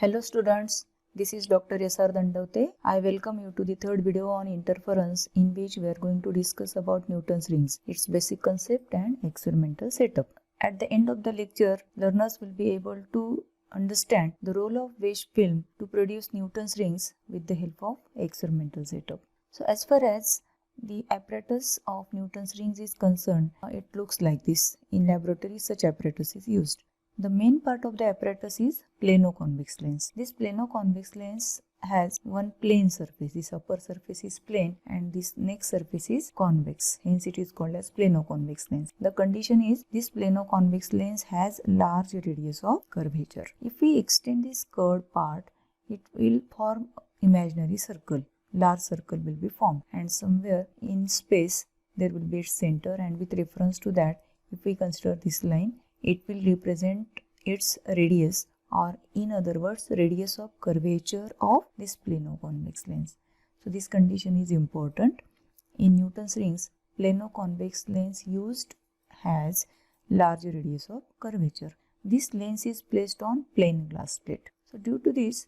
Hello students, this is Dr. S.R. Dandavte. I welcome you to the third video on interference in which we are going to discuss about Newton's rings, its basic concept and experimental setup. At the end of the lecture, learners will be able to understand the role of wedge film to produce Newton's rings with the help of experimental setup. So as far as the apparatus of Newton's rings is concerned, it looks like this. In laboratory, such apparatus is used. The main part of the apparatus is plano-convex lens. This plano-convex lens has one plane surface. This upper surface is plane and this next surface is convex. Hence it is called as plano-convex lens. The condition is this plano-convex lens has large radius of curvature. If we extend this curved part, it will form imaginary circle. Large circle will be formed and somewhere in space there will be its center, and with reference to that, if we consider this line, it will represent its radius, or in other words radius of curvature of this plano-convex lens. So this condition is important. In Newton's rings, plano-convex lens used has large radius of curvature. This lens is placed on plain glass plate. So due to this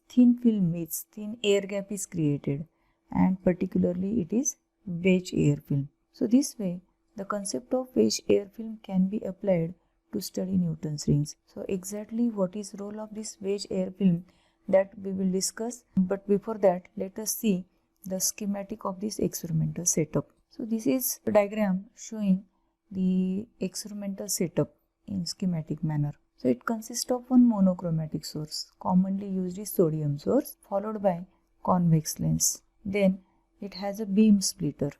thin film is, thin air gap is created, and particularly it is wedge air film. So this way the concept of wedge air film can be applied to study Newton's rings. So exactly what is role of this wedge air film, that we will discuss, but before that let us see the schematic of this experimental setup. So this is a diagram showing the experimental setup in schematic manner. So it consists of one monochromatic source, commonly used is sodium source, followed by convex lens. Then it has a beam splitter.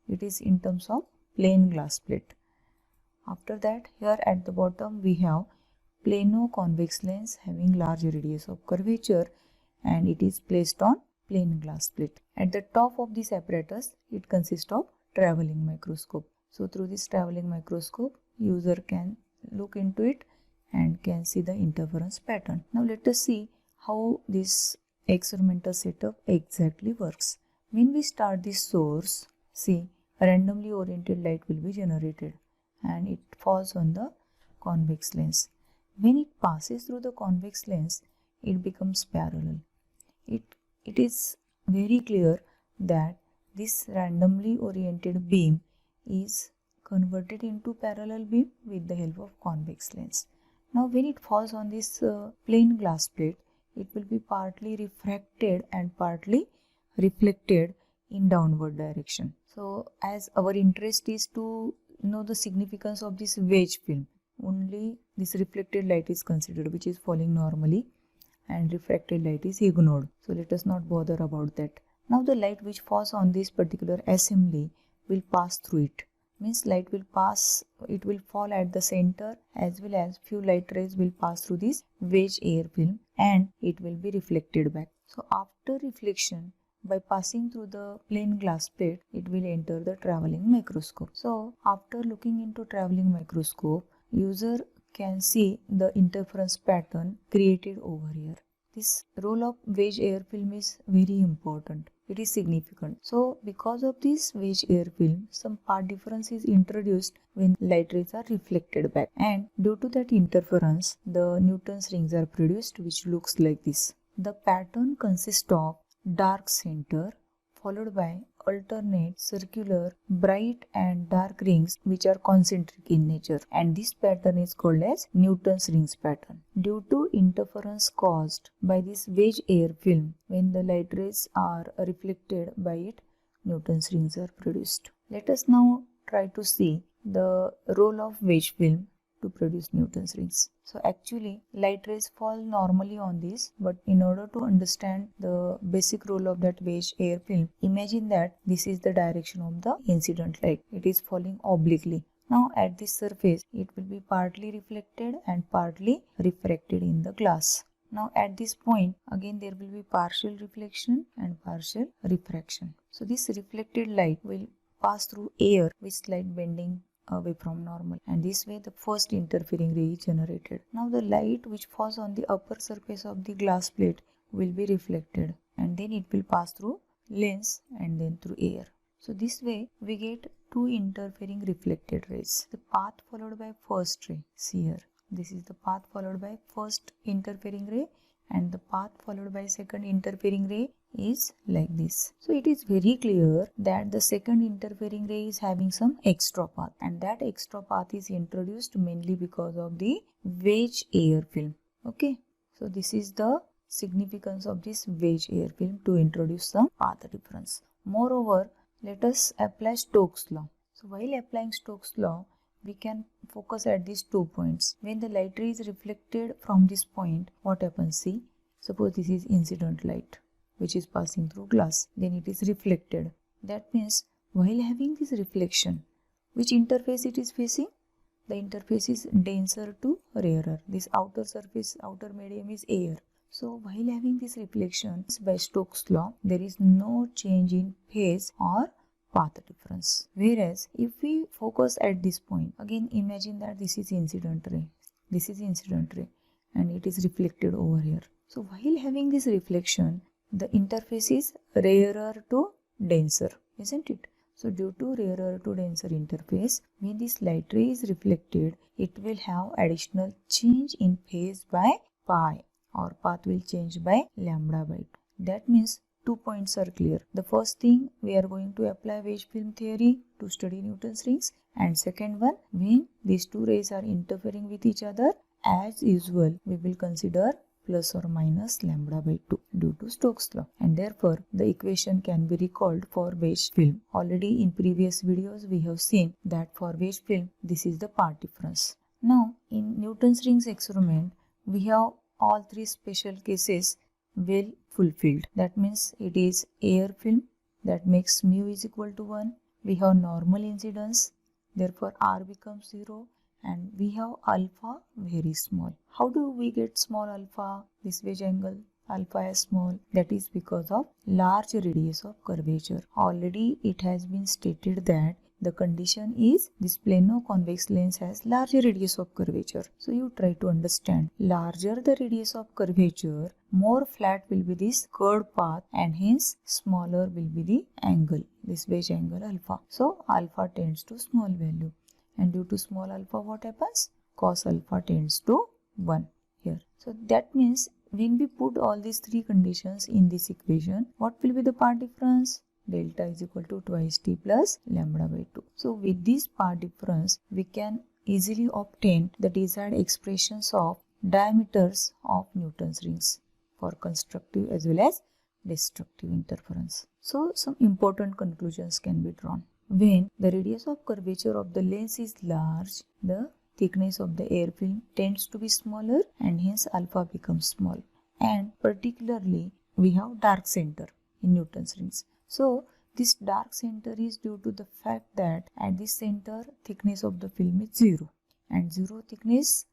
It is in terms of plain glass plate. After that, here at the bottom we have plano-convex lens having large radius of curvature, and it is placed on plain glass plate. At the top of this apparatus, it consists of travelling microscope. So through this travelling microscope, user can look into it and can see the interference pattern. Now let us see how this experimental setup exactly works. When we start this source, see, a randomly oriented light will be generated and it falls on the convex lens. When it passes through the convex lens, it becomes parallel. It is very clear that this randomly oriented beam is converted into parallel beam with the help of convex lens. Now when it falls on this plain glass plate, it will be partly refracted and partly reflected in downward direction. So as our interest is to know the significance of this wedge film, only this reflected light is considered, which is falling normally, and refracted light is ignored. So let us not bother about that. Now the light which falls on this particular assembly will pass through it. Means light will pass, it will fall at the center, as well as few light rays will pass through this wedge air film and it will be reflected back. So after reflection, by passing through the plain glass plate, it will enter the travelling microscope. So after looking into travelling microscope, user can see the interference pattern created over here. This role of wedge air film is very important. It is significant. So because of this wedge air film, some part difference is introduced when light rays are reflected back, and due to that interference, the Newton's rings are produced, which looks like this. The pattern consists of dark center followed by alternate circular bright and dark rings which are concentric in nature, and this pattern is called as Newton's rings pattern. Due to interference caused by this wedge air film, when the light rays are reflected by it, Newton's rings are produced. Let us now try to see the role of wedge film to produce Newton's rings. So actually light rays fall normally on this, but in order to understand the basic role of that wedge air film, imagine that this is the direction of the incident light. It is falling obliquely. Now at this surface, it will be partly reflected and partly refracted in the glass. Now at this point, again there will be partial reflection and partial refraction. So this reflected light will pass through air with slight bending away from normal, and this way the first interfering ray is generated. Now the light which falls on the upper surface of the glass plate will be reflected, and then it will pass through lens and then through air. So this way we get two interfering reflected rays. The path followed by first ray, see here, this is the path followed by first interfering ray, and the path followed by second interfering ray is like this. So it is very clear that the second interfering ray is having some extra path, and that extra path is introduced mainly because of the wedge air film. Okay, so this is the significance of this wedge air film, to introduce some path difference. Moreover, let us apply Stokes' law. So while applying Stokes' law, we can focus at these 2 points. When the light ray is reflected from this point, what happens? See, suppose this is incident light which is passing through glass, then it is reflected. That means while having this reflection, which interface it is facing? The interface is denser to rarer. This outer surface, outer medium is air. So while having this reflection by Stokes' law, there is no change in phase or path difference. Whereas if we focus at this point, again imagine that this is incident ray. This is incident ray and it is reflected over here. So while having this reflection, the interface is rarer to denser, isn't it? So due to rarer to denser interface, when this light ray is reflected, it will have additional change in phase by pi, or path will change by lambda by 2. That means 2 points are clear. The first thing, we are going to apply wedge film theory to study Newton's rings, and second one, when these two rays are interfering with each other, as usual we will consider plus or minus lambda by 2 due to Stokes' law, and therefore the equation can be recalled for wedge film. Already in previous videos we have seen that for wedge film this is the path difference. Now in Newton's rings experiment, we have all three special cases well fulfilled. That means it is air film, that makes mu is equal to 1. We have normal incidence, therefore R becomes 0, and we have alpha very small. How do we get small alpha? This wedge angle alpha is small. That is because of large radius of curvature. Already it has been stated that the condition is this plano-convex lens has larger radius of curvature. So you try to understand, larger the radius of curvature, more flat will be this curved path, and hence smaller will be the angle, this wedge angle alpha. So alpha tends to small value, and due to small alpha what happens? Cos alpha tends to 1 here. So that means when we put all these three conditions in this equation, what will be the path difference? Delta is equal to twice t plus lambda by 2. So with this path difference, we can easily obtain the desired expressions of diameters of Newton's rings for constructive as well as destructive interference. So some important conclusions can be drawn. When the radius of curvature of the lens is large, the thickness of the air film tends to be smaller, and hence alpha becomes small. And particularly we have dark center in Newton's rings. So this dark center is due to the fact that at this center thickness of the film is 0, and 0 thickness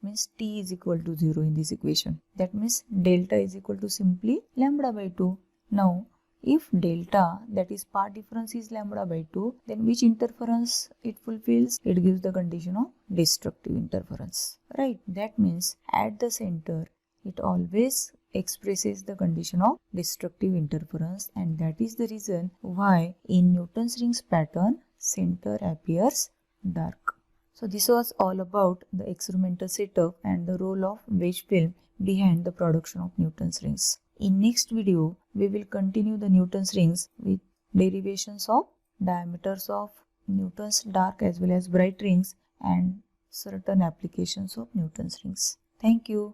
means t is equal to 0 in this equation. That means delta is equal to simply lambda by 2. Now if delta, that is path difference, is lambda by 2, then which interference it fulfills? It gives the condition of destructive interference, right? That means at the center it always expresses the condition of destructive interference, and that is the reason why in Newton's rings pattern center appears dark. So this was all about the experimental setup and the role of wedge film behind the production of Newton's rings. In next video, we will continue the Newton's rings with derivations of diameters of Newton's dark as well as bright rings and certain applications of Newton's rings. Thank you.